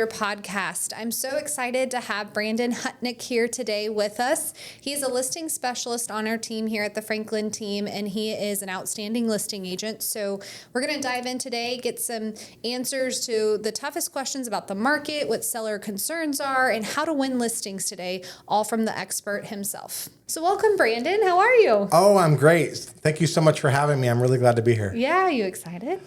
Chapter podcast. I'm so excited to have Brandon Hutnek here today with us. He is a listing specialist on our team here at the Franklin team, and he is an outstanding listing agent. So we're going to dive in today, get some answers to the toughest questions about the market, what seller concerns are, and how to win listings today, all from the expert himself. So welcome, Brandon. How are you? Oh, I'm great. Thank you so much for having me. I'm really glad to be here. Yeah, are you excited?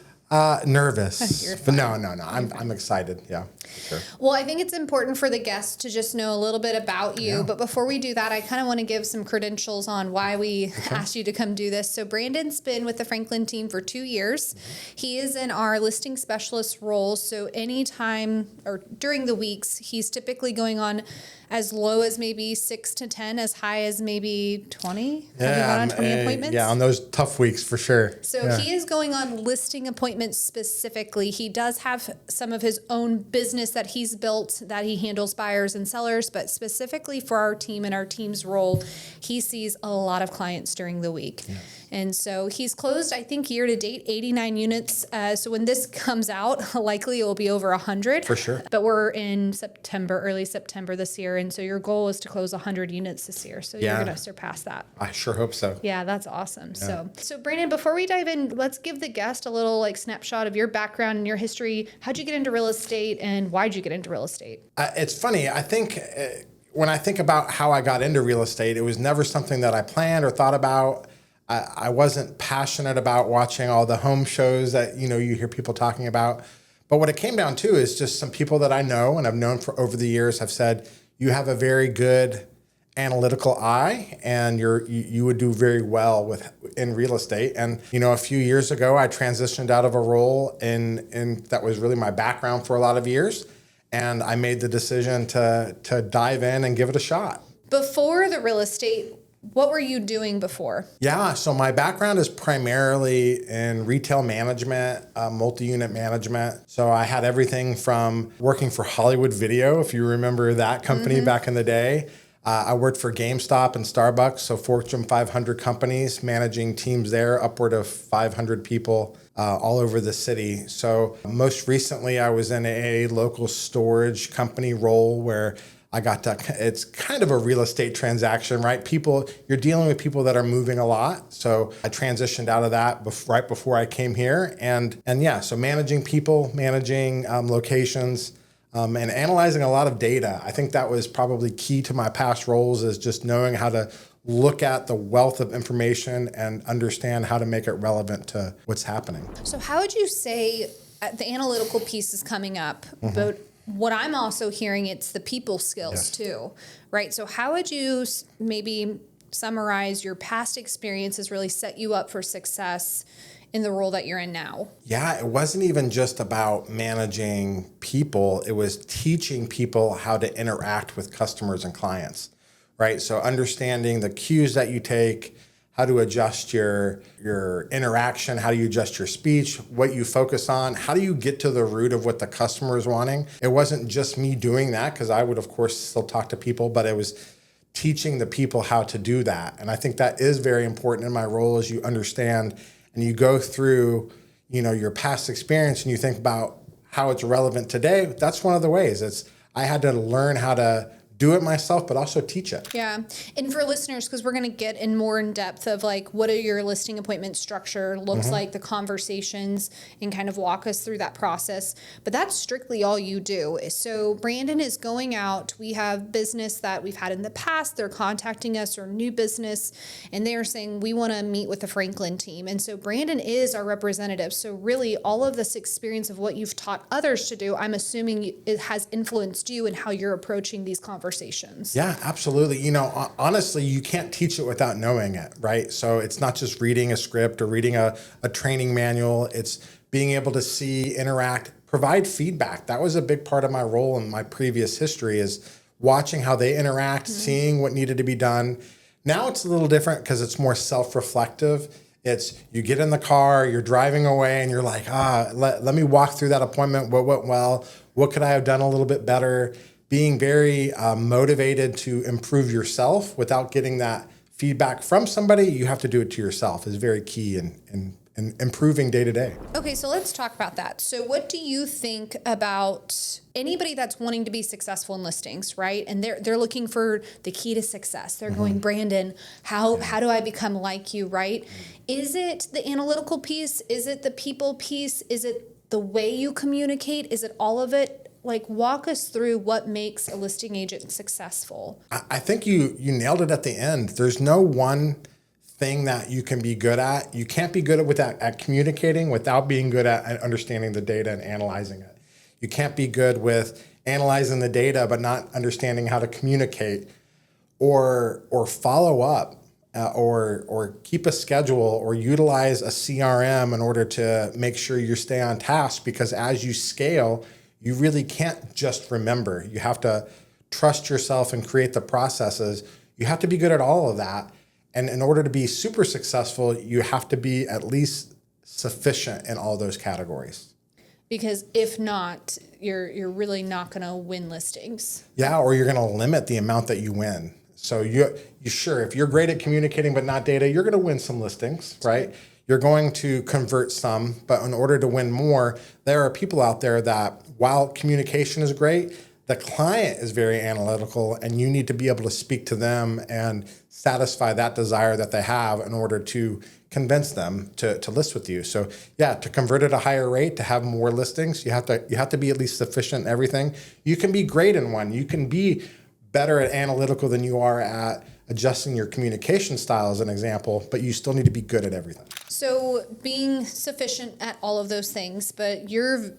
Nervous, but no. I'm excited. Yeah, for sure. Well, I think it's important for the guests to just know a little bit about you. Yeah. But before we do that, I kind of want to give some credentials on why we asked you to come do this. So Brandon's been with the Franklin team for 2 years. Mm-hmm. He is in our listing specialist role. So anytime or during the weeks, he's typically going on as low as maybe 6 to 10, as high as maybe 20. Yeah, have you gone on 20 appointments? Yeah, on those tough weeks for sure. So he is going on listing appointments specifically. He does have some of his own business that he's built that he handles buyers and sellers, but specifically for our team and our team's role, he sees a lot of clients during the week. Yes. And so he's closed, I think, year to date, 89 units. So when this comes out, likely it will be over 100. For sure. But we're in September, early September this year. And so your goal is to close 100 units this year. So you're going to surpass that. I sure hope so. Yeah, that's awesome. Yeah. So Brandon, before we dive in, let's give the guest a little snapshot of your background and your history. How'd you get into real estate and why'd you get into real estate? It's funny. I think when I think about how I got into real estate, it was never something that I planned or thought about. I wasn't passionate about watching all the home shows that, you hear people talking about. But what it came down to is just some people that I know and I've known for over the years have said, you have a very good analytical eye and you would do very well in real estate. And, a few years ago, I transitioned out of a role in that was really my background for a lot of years. And I made the decision to dive in and give it a shot. Before the real estate, what were you doing before? Yeah, so my background is primarily in retail management, multi-unit management. So I had everything from working for Hollywood Video, if you remember that company back in the day. I worked for GameStop and Starbucks, so Fortune 500 companies, managing teams there, upward of 500 people all over the city. So most recently, I was in a local storage company role where I got to, it's kind of a real estate transaction, right? You're dealing with people that are moving a lot. So I transitioned out of that right before I came here. And yeah, so managing people, managing locations, and analyzing a lot of data. I think that was probably key to my past roles, is just knowing how to look at the wealth of information and understand how to make it relevant to what's happening. So how would you say the analytical piece is coming up, but what I'm also hearing, it's the people skills too, right? So how would you maybe summarize your past experiences really set you up for success in the role that you're in now? Yeah, it wasn't even just about managing people. It was teaching people how to interact with customers and clients, right? So understanding the cues that you take, how to adjust your interaction, how do you adjust your speech, what you focus on, how do you get to the root of what the customer is wanting. It wasn't just me doing that, because I would, of course, still talk to people, but it was teaching the people how to do that. And I think that is very important in my role, as you understand and you go through, your past experience and you think about how it's relevant today. That's one of the ways. I had to learn how to do it myself, but also teach it. Yeah. And for listeners, because we're going to get in more in depth of what are your listing appointment structure looks like, the conversations, and kind of walk us through that process. But that's strictly all you do. So Brandon is going out. We have business that we've had in the past. They're contacting us, or new business, and they're saying, we want to meet with the Franklin team. And so Brandon is our representative. So really all of this experience of what you've taught others to do, I'm assuming it has influenced you in how you're approaching these conversations. Yeah, absolutely. Honestly, you can't teach it without knowing it, right? So it's not just reading a script or reading a training manual. It's being able to see, interact, provide feedback. That was a big part of my role in my previous history, is watching how they interact, seeing what needed to be done. Now it's a little different because it's more self-reflective. It's you get in the car, you're driving away, and you're like, let me walk through that appointment. What went well? What could I have done a little bit better? Being very motivated to improve yourself without getting that feedback from somebody. You have to do it to yourself is very key in and improving day to day. Okay, so let's talk about that. So what do you think about anybody that's wanting to be successful in listings, right? And they're looking for the key to success. They're going, Brandon, how do I become like you, right? Is it the analytical piece? Is it the people piece? Is it the way you communicate? Is it all of it? Like, walk us through what makes a listing agent successful. I think you nailed it at the end. There's no one thing that you can be good at. You can't be good at communicating without being good at understanding the data and analyzing it. You can't be good with analyzing the data but not understanding how to communicate or follow up or keep a schedule or utilize a CRM in order to make sure you stay on task, because as you scale, you really can't just remember. You have to trust yourself and create the processes. You have to be good at all of that. And in order to be super successful, you have to be at least sufficient in all those categories. Because if not, you're really not going to win listings. Yeah, or you're going to limit the amount that you win. So you sure, if you're great at communicating but not data, you're going to win some listings, right? You're going to convert some, but in order to win more, there are people out there that, while communication is great, the client is very analytical, and you need to be able to speak to them and satisfy that desire that they have in order to convince them to list with you. So yeah, to convert at a higher rate, to have more listings, you have to be at least sufficient in everything. You can be great in one. You can be better at analytical than you are at adjusting your communication style, as an example, but you still need to be good at everything. So being sufficient at all of those things, but you're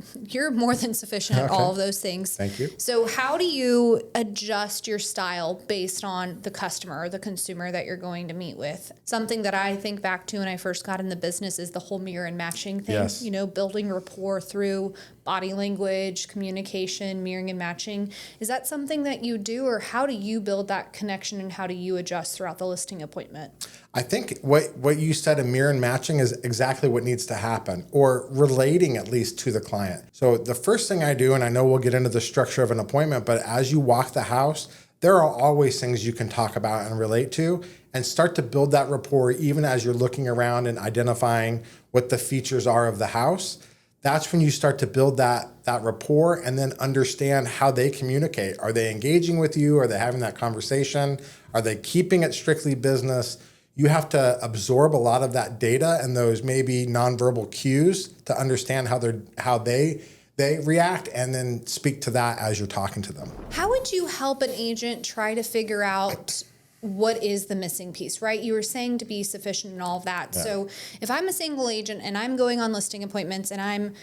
more than sufficient at all of those things. Thank you. So how do you adjust your style based on the customer or the consumer that you're going to meet with? Something that I think back to when I first got in the business is the whole mirror and matching thing. Yes. You know, building rapport through body language, communication, mirroring and matching. Is that something that you do, or how do you build that connection, and how do you adjust throughout the listing appointment? I think what you said in mirror and matching is exactly what needs to happen, or relating at least to the client. So the first thing I do, and I know we'll get into the structure of an appointment, but as you walk the house, there are always things you can talk about and relate to, and start to build that rapport even as you're looking around and identifying what the features are of the house. That's when you start to build that rapport, and then understand how they communicate. Are they engaging with you? Are they having that conversation? Are they keeping it strictly business? You have to absorb a lot of that data and those maybe nonverbal cues to understand how they react, and then speak to that as you're talking to them. How would you help an agent try to figure out what is the missing piece, right? You were saying to be sufficient and all of that. Yeah. So if I'm a single agent and I'm going on listing appointments and I'm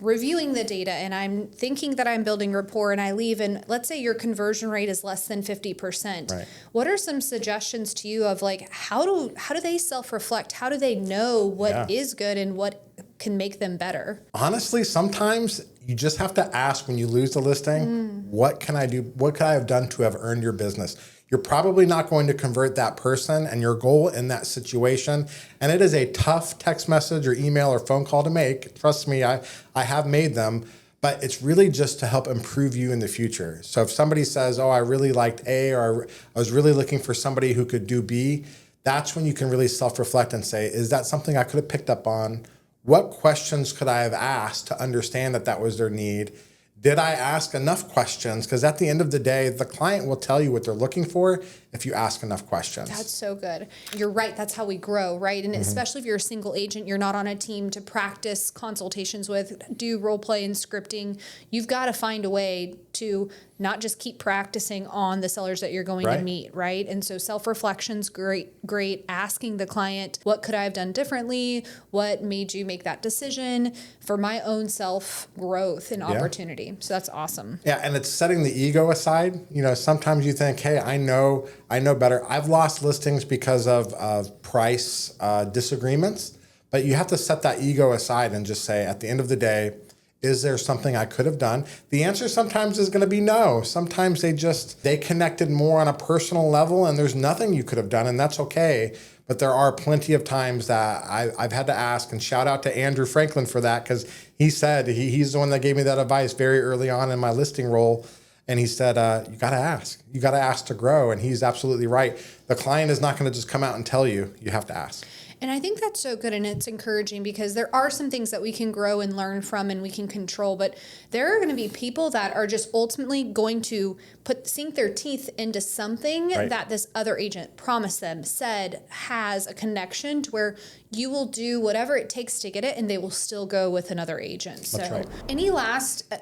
reviewing the data and I'm thinking that I'm building rapport, and I leave, and let's say your conversion rate is less than 50%. Right. What are some suggestions to you of, like, how do they self-reflect? How do they know what is good and what can make them better? Honestly, sometimes you just have to ask, when you lose the listing, what can I do? What could I have done to have earned your business? You're probably not going to convert that person and your goal in that situation. And it is a tough text message or email or phone call to make. Trust me, I have made them, but it's really just to help improve you in the future. So if somebody says, oh, I really liked A, or I was really looking for somebody who could do B, that's when you can really self-reflect and say, is that something I could have picked up on? What questions could I have asked to understand that was their need? Did I ask enough questions? Because at the end of the day, the client will tell you what they're looking for if you ask enough questions. That's so good. You're right. That's how we grow, right? And especially if you're a single agent, you're not on a team to practice consultations with, do role play and scripting. You've got to find a way to not just keep practicing on the sellers that you're going to meet, right? And so self-reflection's great. Asking the client, what could I have done differently? What made you make that decision for my own self-growth and opportunity? So that's awesome. Yeah, and it's setting the ego aside. You know, sometimes you think, hey, I know better. I've lost listings because of price disagreements, but you have to set that ego aside and just say, at the end of the day, is there something I could have done? The answer sometimes is going to be no. Sometimes they connected more on a personal level, and there's nothing you could have done, and that's okay. But there are plenty of times that I've had to ask, and shout out to Andrew Franklin for that, because he said, he's the one that gave me that advice very early on in my listing role. And he said, you got to ask. You got to ask to grow. And he's absolutely right. The client is not going to just come out and tell you. You have to ask. And I think that's so good and it's encouraging because there are some things that we can grow and learn from and we can control, but there are going to be people that are just ultimately going to sink their teeth into something that this other agent promised them, said, has a connection to where you will do whatever it takes to get it and they will still go with another agent. So any last,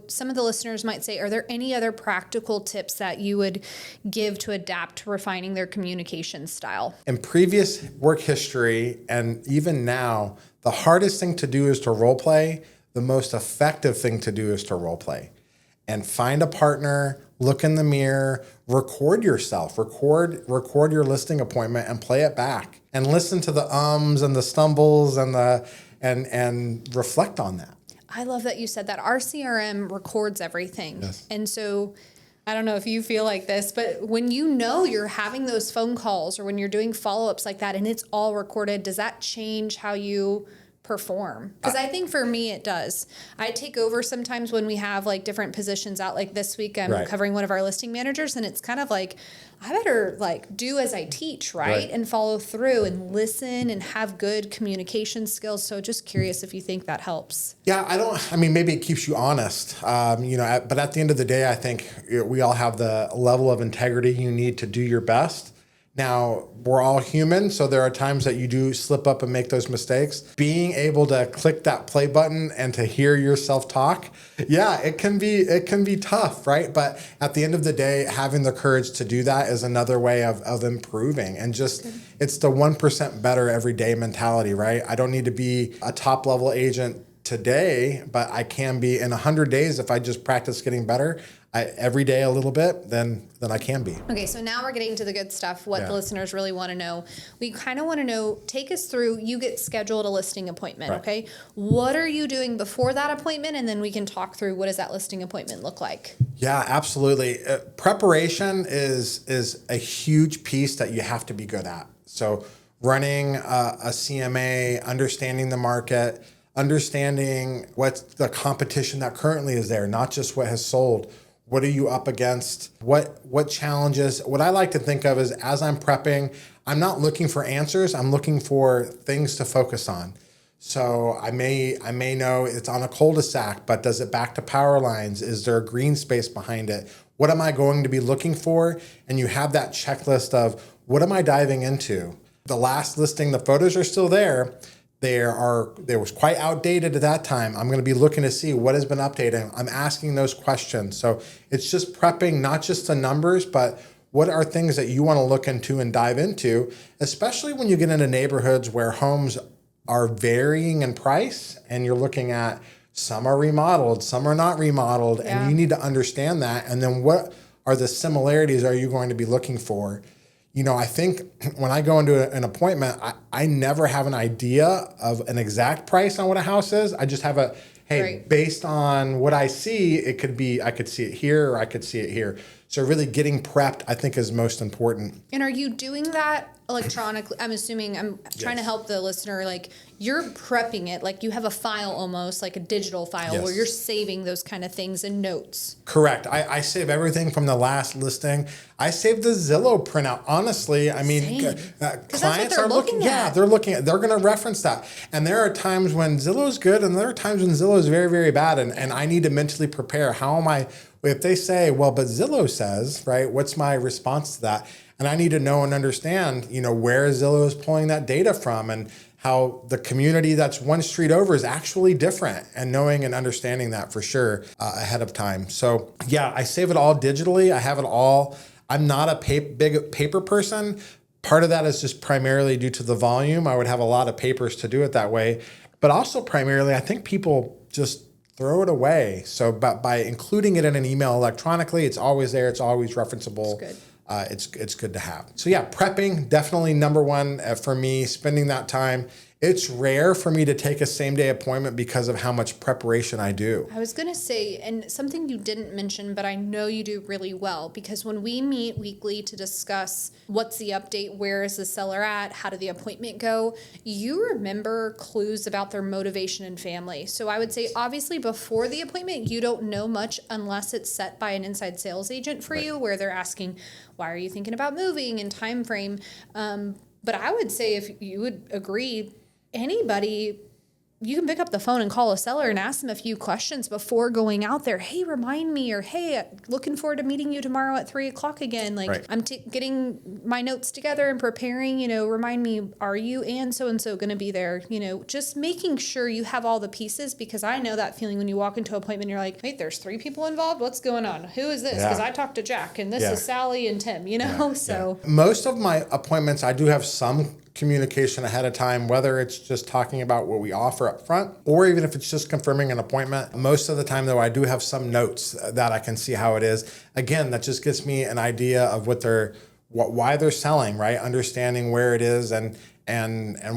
some of the listeners might say, are there any other practical tips that you would give to adapt to refining their communication style? In previous work history, and even now, the hardest thing to do is to role play. The most effective thing to do is to role play. And find a partner, look in the mirror, record yourself, record your listing appointment and play it back. And listen to the ums and the stumbles and reflect on that. I love that you said that. Our CRM records everything. Yes. And so I don't know if you feel like this, but when you're having those phone calls or when you're doing follow-ups like that and it's all recorded, does that change how you perform? Because I think for me it does. I take over sometimes when we have like different positions out. Like this week I'm covering one of our listing managers and it's kind of like I better like do as I teach, right? And follow through and listen and have good communication skills. So just curious if you think that helps. Yeah, maybe it keeps you honest, but at the end of the day, I think we all have the level of integrity you need to do your best. Now, we're all human, so there are times that you do slip up and make those mistakes. Being able to click that play button and to hear yourself talk, it can be tough, right? But at the end of the day, having the courage to do that is another way of improving. And just, it's the 1% better every day mentality, right? I don't need to be a top level agent today, but I can be in 100 days if I just practice getting better. Every day a little bit, then I can be. Okay, so now we're getting to the good stuff, what the listeners really want to know. We kind of want to know, take us through, you get scheduled a listing appointment, okay? What are you doing before that appointment? And then we can talk through what does that listing appointment look like? Yeah, absolutely. Preparation is a huge piece that you have to be good at. So running a CMA, understanding the market, understanding what's the competition that currently is there, not just what has sold. What are you up against? What challenges? What I like to think of is as I'm prepping, I'm not looking for answers. I'm looking for things to focus on. So I may know it's on a cul-de-sac, but does it back to power lines? Is there a green space behind it? What am I going to be looking for? And you have that checklist of what am I diving into? The last listing, the photos are still there. They was quite outdated at that time. I'm going to be looking to see what has been updated. I'm asking those questions. So it's just prepping, not just the numbers, but what are things that you want to look into and dive into, especially when you get into neighborhoods where homes are varying in price and you're looking at some are remodeled, some are not remodeled, and you need to understand that. And then what are the similarities are you going to be looking for? I think when I go into an appointment, I never have an idea of an exact price on what a house is. I just have based on what I see, it could be, I could see it here or I could see it here. So really getting prepped, I think, is most important. And are you doing that electronically? I'm assuming I'm trying to help the listener. Like you're prepping it, like you have a file almost like a digital file where you're saving those kind of things in notes. Correct. I save everything from the last listing. I save the Zillow printout. Honestly, clients are looking at. They're going to reference that. And there are times when Zillow is good and there are times when Zillow is very, very bad. And I need to mentally prepare. How am I? If they say, well, but Zillow says, right, what's my response to that? And I need to know and understand, where Zillow is pulling that data from and how the community that's one street over is actually different, and knowing and understanding that for sure ahead of time. So I save it all digitally. I have it all. I'm not a big paper person. Part of that is just primarily due to the volume. I would have a lot of papers to do it that way. But also primarily, I think people just throw it away. So by including it in an email electronically, it's always there. It's always referenceable. It's good. It's good to have. So prepping, definitely number one for me, spending that time. It's rare for me to take a same day appointment because of how much preparation I do. I was going to say, and something you didn't mention, but I know you do really well, because when we meet weekly to discuss what's the update, where is the seller at, how did the appointment go, you remember clues about their motivation and family. So I would say, obviously, before the appointment, you don't know much unless it's set by an inside sales agent for you, where they're asking, why are you thinking about moving and time frame? But I would say, if you would agree, anybody, you can pick up the phone and call a seller and ask them a few questions before going out there. Hey, remind me, or hey, looking forward to meeting you tomorrow at 3:00 again. Like, Right. I'm getting my notes together and preparing, remind me, are you and so going to be there? Just making sure you have all the pieces, because I know that feeling when you walk into an appointment, you're like, wait, there's 3 people involved. What's going on? Who is this? Because I talked to Jack and this is Sally and Tim, so. Most of my appointments, I do have some communication ahead of time, whether it's just talking about what we offer up front, or even if it's just confirming an appointment. Most of the time, though, I do have some notes that I can see how it is. Again, that just gives me an idea of why they're selling, right? Understanding where it is and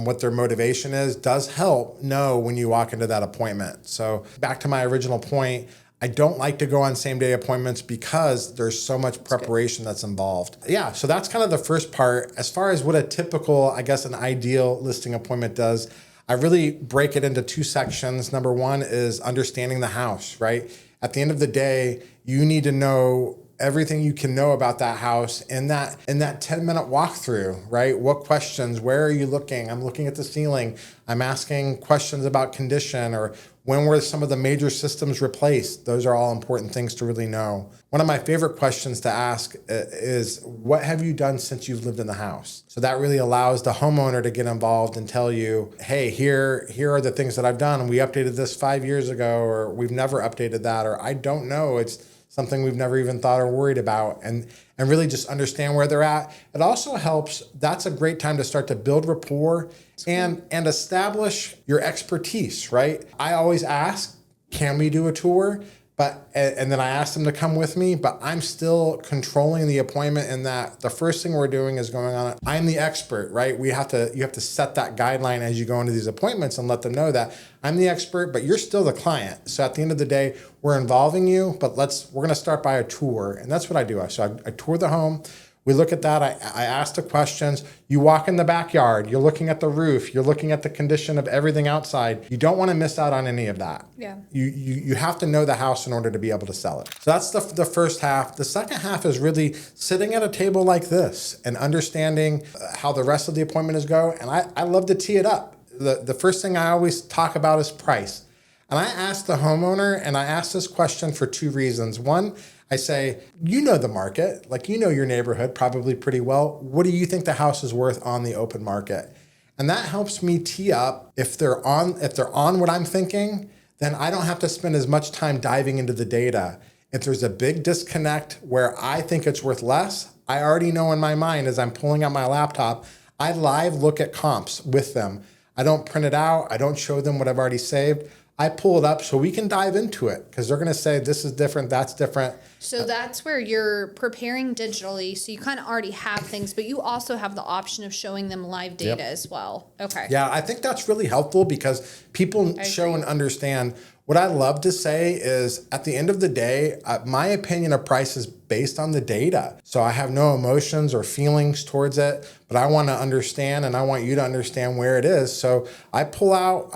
what their motivation is does help know when you walk into that appointment. So back to my original point, I don't like to go on same day appointments because there's so much preparation that's involved. Yeah, so that's kind of the first part. As far as what a typical, I guess an ideal listing appointment does, I really break it into 2 sections. Number 1 is understanding the house, right? At the end of the day, you need to know everything you can know about that house in that 10-minute walkthrough, right? What questions, where are you looking? I'm looking at the ceiling. I'm asking questions about condition, or when were some of the major systems replaced? Those are all important things to really know. One of my favorite questions to ask is, what have you done since you've lived in the house? So that really allows the homeowner to get involved and tell you, hey, here are the things that I've done. We updated this 5 years ago, or we've never updated that, or I don't know. It's something we've never even thought or worried about, and really just understand where they're at. It also helps. That's a great time to start to build rapport and establish your expertise, right? I always ask, can we do a tour? And then I ask them to come with me, but I'm still controlling the appointment in that the first thing we're doing is going on it. I'm the expert, right? You have to set that guideline as you go into these appointments and let them know that I'm the expert, but you're still the client. So at the end of the day, we're involving you, but we're going to start by a tour. And that's what I do. So I tour the home. We look at that. I ask the questions. You walk in the backyard. You're looking at the roof. You're looking at the condition of everything outside. You don't want to miss out on any of that. Yeah. You have to know the house in order to be able to sell it. So that's the first half. The second half is really sitting at a table like this and understanding how the rest of the appointment is go. And I love to tee it up. The first thing I always talk about is price. And I ask the homeowner, and I ask this question for 2 reasons. One, I say, you know the market, like you know your neighborhood probably pretty well. What do you think the house is worth on the open market? And that helps me tee up. If they're on what I'm thinking, then I don't have to spend as much time diving into the data. If there's a big disconnect where I think it's worth less, I already know in my mind as I'm pulling out my laptop, I live look at comps with them. I don't print it out. I don't show them what I've already saved. I pull it up so we can dive into it, because they're going to say this is different, that's different. So that's where you're preparing digitally. So you kind of already have things, but you also have the option of showing them live data as well. Okay. Yeah, I think that's really helpful because people show and understand. What I love to say is at the end of the day, my opinion of price is based on the data. So I have no emotions or feelings towards it, but I want to understand, and I want you to understand where it is. So I pull out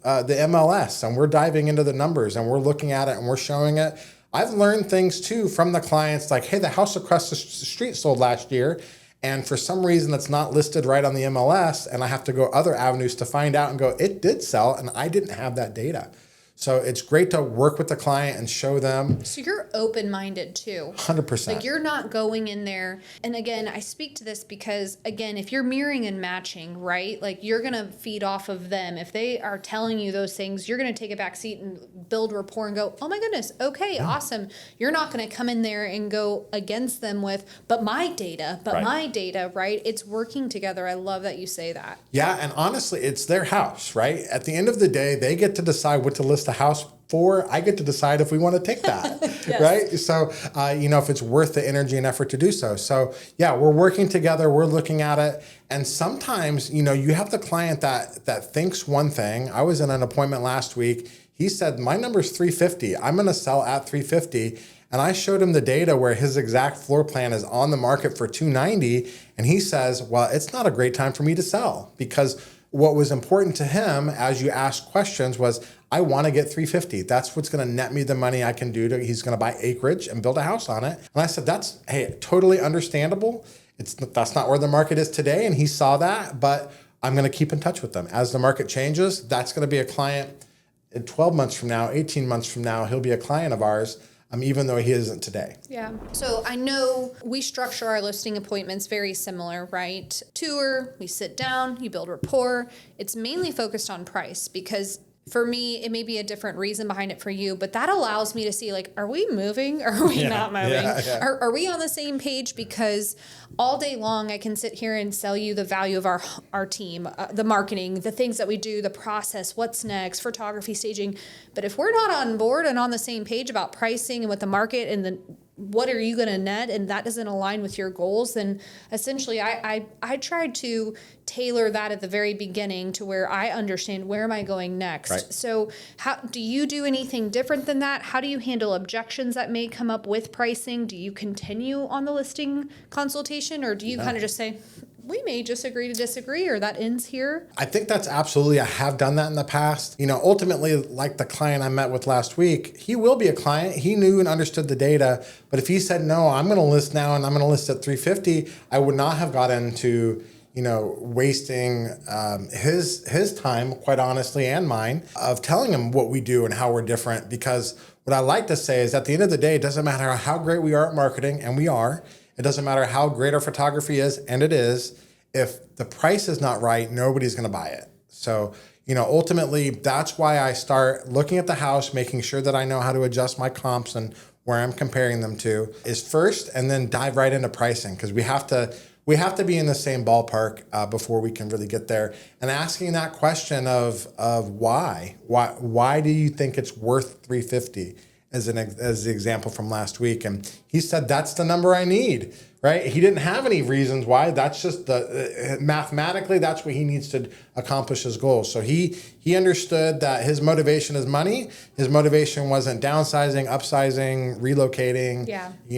the MLS, and we're diving into the numbers, and we're looking at it, and we're showing it. I've learned things too from the clients, like, hey, the house across the street sold last year, and for some reason it's not listed right on the MLS, and I have to go other avenues to find out and go, it did sell, and I didn't have that data. So it's great to work with the client and show them. So you're open-minded too. 100%. Like you're not going in there. And again, I speak to this because, again, if you're mirroring and matching, right? Like you're going to feed off of them. If they are telling you those things, you're going to take a back seat and build rapport and go, oh my goodness, okay, awesome. You're not going to come in there and go against them with, but my data, right? It's working together. I love that you say that. Yeah, and honestly, it's their house, right? At the end of the day, they get to decide what to list the house for. I get to decide if we want to take that, Yes. right? So, if it's worth the energy and effort to do so. So, yeah, we're working together. We're looking at it. And sometimes, you have the client that thinks one thing. I was in an appointment last week. He said, my number's 350. I'm going to sell at 350. And I showed him the data where his exact floor plan is on the market for 290. And he says, well, it's not a great time for me to sell, because what was important to him as you asked questions was, I want to get 350. That's what's going to net me the money I can do. He's going to buy acreage and build a house on it. And I said, that's totally understandable. that's not where the market is today. And he saw that, but I'm going to keep in touch with them. As the market changes, that's going to be a client in 12 months from now, 18 months from now, he'll be a client of ours. Even though he isn't today. Yeah. So I know we structure our listing appointments very similar, right? Tour, we sit down, you build rapport. It's mainly focused on price because for me, it may be a different reason behind it for you, but that allows me to see, like, are we moving or are we not moving? Yeah. Are we on the same page? Because all day long, I can sit here and sell you the value of our team, the marketing, the things that we do, the process, what's next, photography, staging. But if we're not on board and on the same page about pricing and what the market and the what are you going to net, and that doesn't align with your goals, then essentially I tried to tailor that at the very beginning to where I understand where am I going next. Right. So how do you do anything different than that? How do you handle objections that may come up with pricing? Do you continue on the listing consultation, or do you kind of just say, we may just agree to disagree, or that ends here? I think that's absolutely, I have done that in the past. Ultimately, like the client I met with last week, he will be a client. He knew and understood the data. But if he said, no, I'm going to list now and I'm going to list at 350, I would not have got into, wasting his time, quite honestly, and mine, of telling him what we do and how we're different. Because what I like to say is at the end of the day, it doesn't matter how great we are at marketing, and we are. It doesn't matter how great our photography is, and it is. If the price is not right, nobody's going to buy it. So, ultimately, that's why I start looking at the house, making sure that I know how to adjust my comps and where I'm comparing them to is first, and then dive right into pricing, because we have to be in the same ballpark before we can really get there. And asking that question of why do you think it's worth 350? As the example from last week. And he said, that's the number I need, right? He didn't have any reasons why. That's just mathematically, that's what he needs to accomplish his goals. So he understood that his motivation is money. His motivation wasn't downsizing, upsizing, relocating,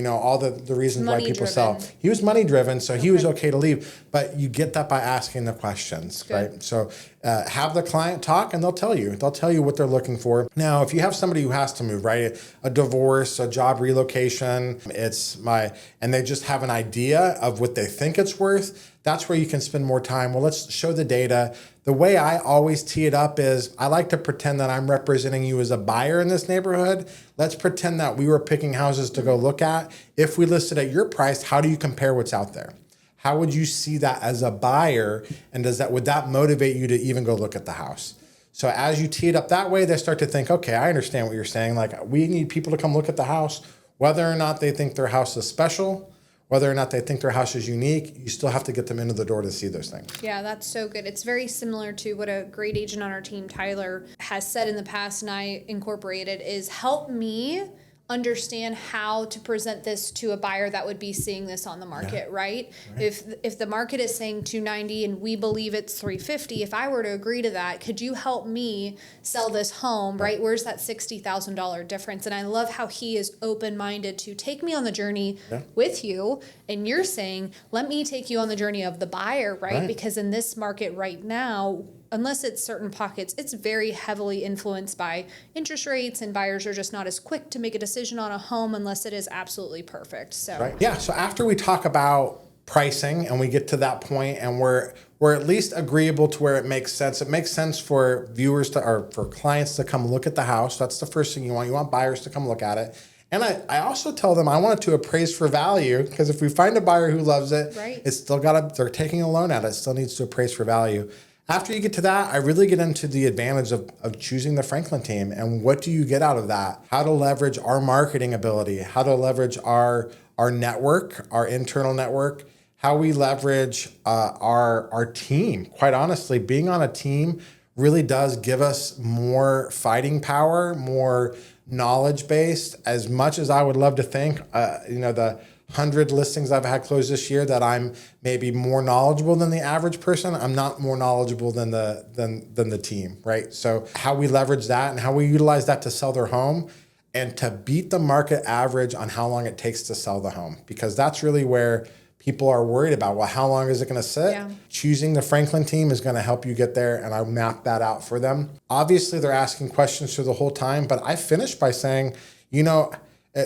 all the reasons why people sell. He was money driven, so he was okay to leave. But you get that by asking the questions, right? So have the client talk and they'll tell you. They'll tell you what they're looking for. Now, if you have somebody who has to move, right? A divorce, a job relocation, and they just have an idea of what they think it's worth, that's where you can spend more time. Well, let's show the data. The way I always tee it up is I like to pretend that I'm representing you as a buyer in this neighborhood. Let's pretend that we were picking houses to go look at. If we listed at your price, how do you compare what's out there? How would you see that as a buyer? And would that motivate you to even go look at the house? So as you tee it up that way, they start to think, okay, I understand what you're saying. Like, we need people to come look at the house, whether or not they think their house is special, whether or not they think their house is unique, you still have to get them into the door to see those things. Yeah, that's so good. It's very similar to what a great agent on our team, Tyler, has said in the past, and I incorporated, is help me understand how to present this to a buyer that would be seeing this on the market, right? If the market is saying 290 and we believe it's 350, if I were to agree to that, could you help me sell this home, right? Where's that $60,000 difference? And I love how he is open-minded to take me on the journey with you. And you're saying, let me take you on the journey of the buyer, right? Because in this market right now, unless it's certain pockets, it's very heavily influenced by interest rates, and buyers are just not as quick to make a decision on a home unless it is absolutely perfect. So So after we talk about pricing and we get to that point and we're at least agreeable to where it makes sense. It makes sense for viewers or for clients to come look at the house. That's the first thing you want. You want buyers to come look at it. And I also tell them I want it to appraise for value, because if we find a buyer who loves it, it's still they're taking a loan at it. It still needs to appraise for value. After you get to that, I really get into the advantage of choosing the Franklin team and what do you get out of that? How to leverage our marketing ability, how to leverage our network, our internal network, how we leverage our team. Quite honestly, being on a team really does give us more fighting power, more knowledge based. As much as I would love to think, the 100 listings I've had closed this year that I'm maybe more knowledgeable than the average person, I'm not more knowledgeable than the team, right? So how we leverage that and how we utilize that to sell their home and to beat the market average on how long it takes to sell the home, because that's really where people are worried about, well, how long is it going to sit? Choosing the Franklin team is going to help you get there, and I map that out for them. Obviously, they're asking questions through the whole time, but I finished by saying,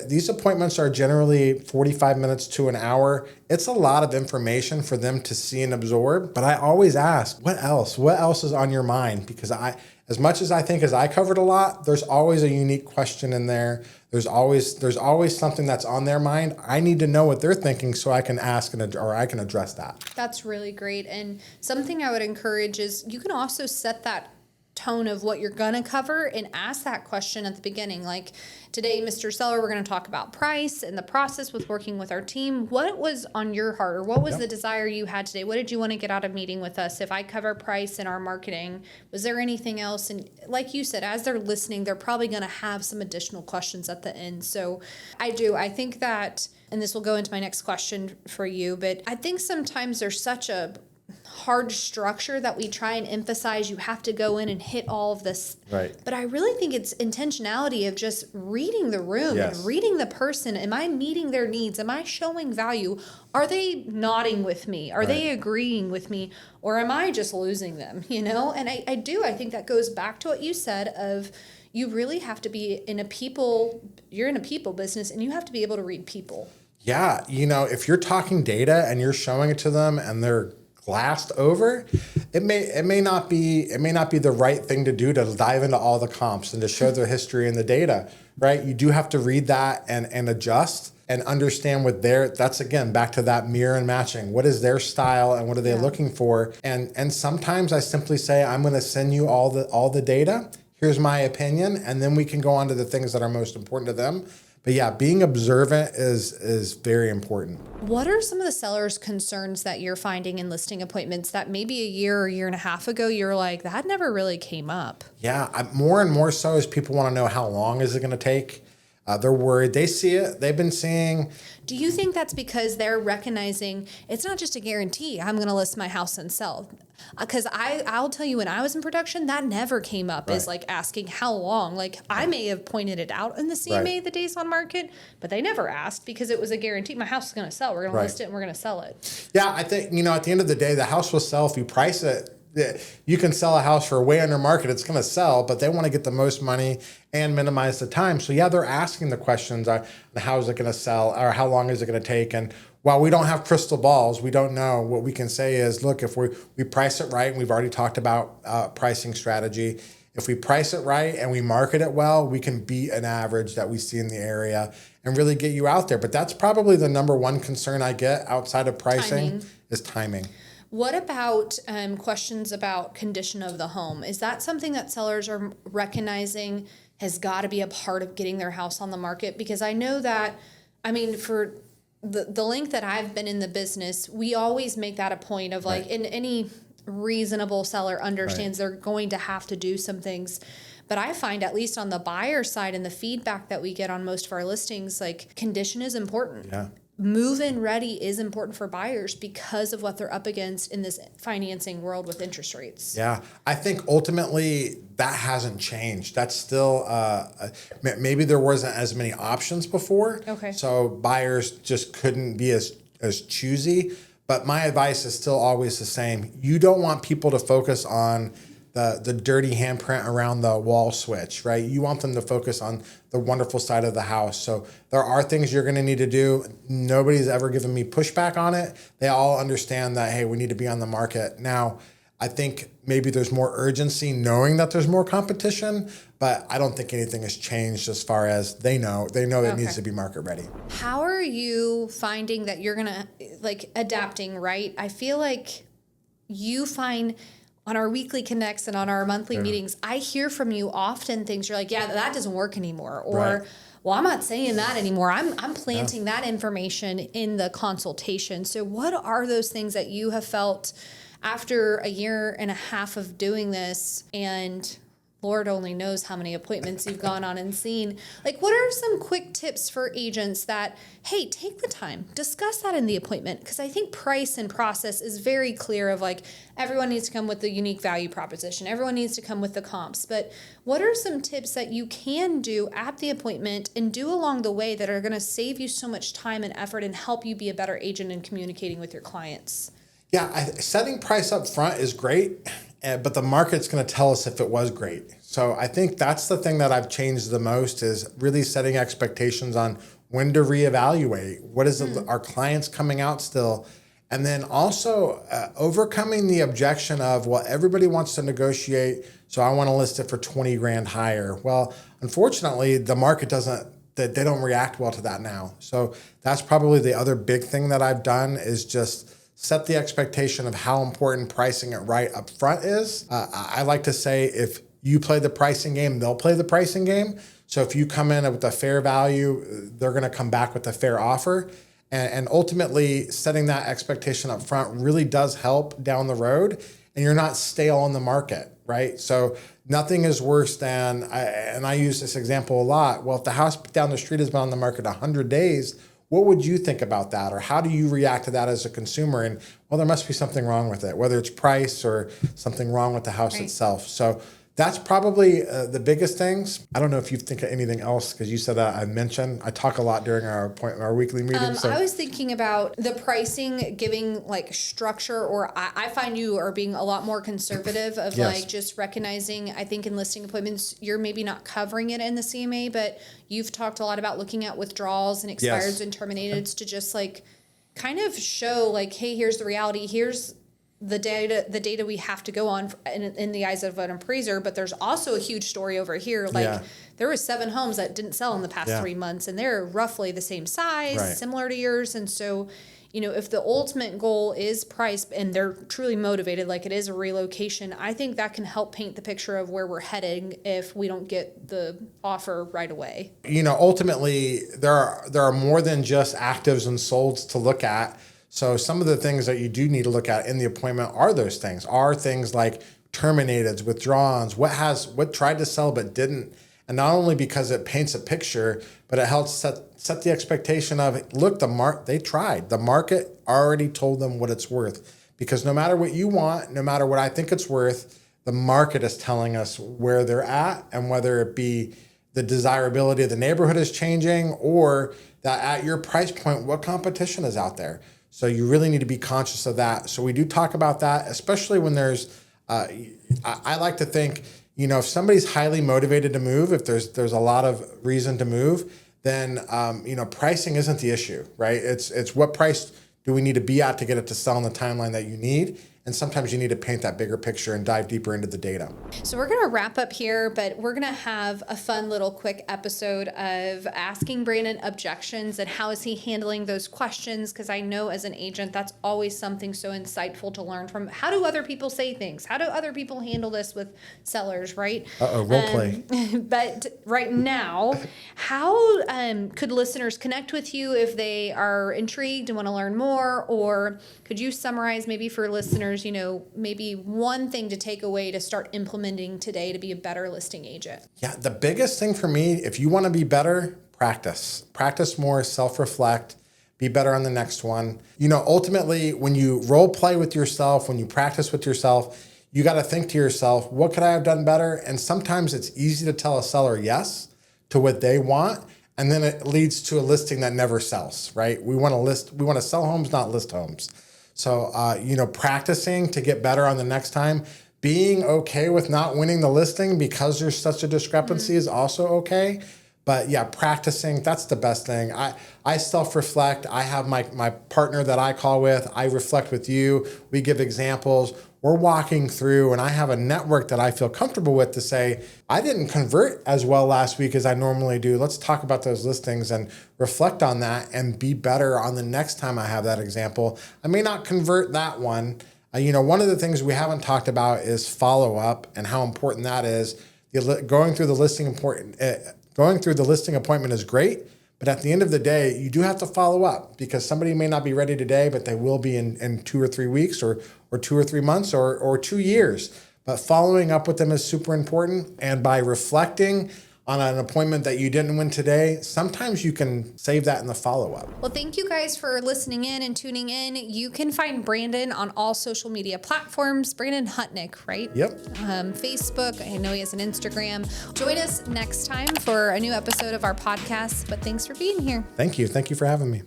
These appointments are generally 45 minutes to an hour. It's a lot of information for them to see and absorb. But I always ask, what else? What else is on your mind? Because as much as I think as I covered a lot, there's always a unique question in there. There's always something that's on their mind. I need to know what they're thinking so I can ask or I can address that. That's really great. And something I would encourage is you can also set that tone of what you're going to cover and ask that question at the beginning. Like, today, Mr. Seller, we're going to talk about price and the process with working with our team. What was on your heart, or what was the desire you had today? What did you want to get out of meeting with us? If I cover price in our marketing, was there anything else? And like you said, as they're listening, they're probably going to have some additional questions at the end. So I think that, and this will go into my next question for you, but I think sometimes there's such a hard structure that we try and emphasize. You have to go in and hit all of this. Right. But I really think it's intentionality of just reading the room and reading the person. Am I meeting their needs? Am I showing value? Are they nodding with me? Are they agreeing with me? Or am I just losing them? And I think that goes back to what you said of, you really have to be you're in a people business, and you have to be able to read people. Yeah. If you're talking data and you're showing it to them and they're glassed over, it may not be the right thing to do, to dive into all the comps and to show their history and the data, right? You do have to read that and adjust and understand that's again back to that mirror and matching. What is their style and what are they looking for? And sometimes I simply say, I'm going to send you all the data. Here's my opinion, and then we can go on to the things that are most important to them. But yeah, being observant is very important. What are some of the sellers' concerns that you're finding in listing appointments that maybe a year or year and a half ago, you're like, that never really came up? Yeah, more and more so as people want to know, how long is it going to take? They're worried. They see it. They've been seeing. Do you think that's because they're recognizing it's not just a guarantee I'm going to list my house and sell? Because I'll tell you, when I was in production, that never came up as like asking how long. Like, I may have pointed it out in the CMA, the days on market, but they never asked because it was a guarantee. My house is going to sell. We're going to list it and we're going to sell it. Yeah, I think, at the end of the day, the house will sell if you price it. You can sell a house for way under market. It's going to sell, but they want to get the most money and minimize the time. So yeah, they're asking the questions on how is it going to sell, or how long is it going to take? And while we don't have crystal balls, we don't know. What we can say is, look, if we price it right, and we've already talked about pricing strategy. If we price it right and we market it well, we can beat an average that we see in the area and really get you out there. But that's probably the number one concern I get outside of pricing is timing. What about questions about condition of the home? Is that something that sellers are recognizing has got to be a part of getting their house on the market? Because I know that, for the length that I've been in the business, we always make that a point of like, in any reasonable seller understands they're going to have to do some things. But I find, at least on the buyer side and the feedback that we get on most of our listings, like, condition is important. Yeah. Move-in ready is important for buyers because of what they're up against in this financing world with interest rates. Yeah, I think ultimately that hasn't changed. That's still, maybe there wasn't as many options before. Okay. So buyers just couldn't be as choosy. But my advice is still always the same. You don't want people to focus on the dirty handprint around the wall switch, right? You want them to focus on the wonderful side of the house. So there are things you're going to need to do. Nobody's ever given me pushback on it. They all understand that, hey, we need to be on the market. Now, I think maybe there's more urgency knowing that there's more competition, but I don't think anything has changed as far as they know that it needs to be market ready. How are you finding that you're going to, adapting, right? I feel like you find on our weekly connects and on our monthly meetings, I hear from you often things you're like, yeah, that doesn't work anymore. Or, well, I'm not saying that anymore. I'm planting that information in the consultation. So what are those things that you have felt after a year and a half of doing this, and Lord only knows how many appointments you've gone on and seen? Like, what are some quick tips for agents that, hey, take the time, discuss that in the appointment? Because I think price and process is very clear of like, everyone needs to come with the unique value proposition. Everyone needs to come with the comps. But what are some tips that you can do at the appointment and do along the way that are going to save you so much time and effort and help you be a better agent in communicating with your clients? Yeah, setting price up front is great, but the market's going to tell us if it was great. So I think that's the thing that I've changed the most, is really setting expectations on when to reevaluate. What is our clients coming out still? And then also overcoming the objection of, well, everybody wants to negotiate, so I want to list it for 20 grand higher. Well, unfortunately, the market they don't react well to that now. So that's probably the other big thing that I've done, is just set the expectation of how important pricing it right up front is. I like to say, if you play the pricing game, they'll play the pricing game. So if you come in with a fair value, they're going to come back with a fair offer. And ultimately, setting that expectation up front really does help down the road, and you're not stale on the market, right? So nothing is worse than, and I use this example a lot, well, if the house down the street has been on the market 100 days, what would you think about that? Or how do you react to that as a consumer? And well, there must be something wrong with it, whether it's price or something wrong with the house itself. So that's probably the biggest things. I don't know if you think of anything else, because you said I talk a lot during our weekly meetings. I was thinking about the pricing, giving like structure, or I find you are being a lot more conservative of like just recognizing, I think in listing appointments, you're maybe not covering it in the CMA, but you've talked a lot about looking at withdrawals and expireds and terminateds to just like kind of show like, hey, here's the reality. Here's the data we have to go on in the eyes of an appraiser, but there's also a huge story over here. Like there were 7 homes that didn't sell in the past 3 months, and they're roughly the same size, similar to yours. And so, you know, if the ultimate goal is price and they're truly motivated, like it is a relocation, I think that can help paint the picture of where we're heading if we don't get the offer right away. You know, ultimately there are more than just actives and solds to look at. So some of the things that you do need to look at in the appointment are things like terminated, withdrawals, what tried to sell but didn't. And not only because it paints a picture, but it helps set the expectation of, look, they tried. The market already told them what it's worth. Because no matter what you want, no matter what I think it's worth, the market is telling us where they're at, and whether it be the desirability of the neighborhood is changing, or that at your price point, what competition is out there. So you really need to be conscious of that. So we do talk about that, especially when there's, I like to think, you know, if somebody's highly motivated to move, if there's a lot of reason to move, then, you know, pricing isn't the issue, right? It's what price do we need to be at to get it to sell in the timeline that you need? And sometimes you need to paint that bigger picture and dive deeper into the data. So we're going to wrap up here, but we're going to have a fun little quick episode of asking Brandon objections and how is he handling those questions, because I know as an agent, that's always something so insightful to learn from. How do other people say things? How do other people handle this with sellers, right? Role play. But right now, how could listeners connect with you if they are intrigued and want to learn more? Or could you summarize maybe for listeners, you know, maybe one thing to take away to start implementing today to be a better listing agent? Yeah, the biggest thing for me, if you want to be better, practice more, self-reflect, be better on the next one. You know, ultimately, when you role play with yourself, when you practice with yourself, you got to think to yourself, what could I have done better? And sometimes it's easy to tell a seller yes to what they want, and then it leads to a listing that never sells, right? We want to sell homes, not list homes. So, you know, practicing to get better on the next time, being okay with not winning the listing because there's such a discrepancy is also okay. But yeah, practicing, that's the best thing. I self-reflect. I have my partner that I call with. I reflect with you. We give examples. We're walking through, and I have a network that I feel comfortable with to say, I didn't convert as well last week as I normally do. Let's talk about those listings and reflect on that and be better on the next time I have that example. I may not convert that one. You know, one of the things we haven't talked about is follow-up and how important that is. Going through the listing appointment is great, but at the end of the day, you do have to follow up, because somebody may not be ready today, but they will be in 2 or 3 weeks or 2 or 3 months or 2 years. But following up with them is super important. And by reflecting on an appointment that you didn't win today, sometimes you can save that in the follow-up. Well, thank you guys for listening in and tuning in. You can find Brandon on all social media platforms. Brandon Hutnek, right? Yep. Facebook. I know he has an Instagram. Join us next time for a new episode of our podcast. But thanks for being here. Thank you. Thank you for having me.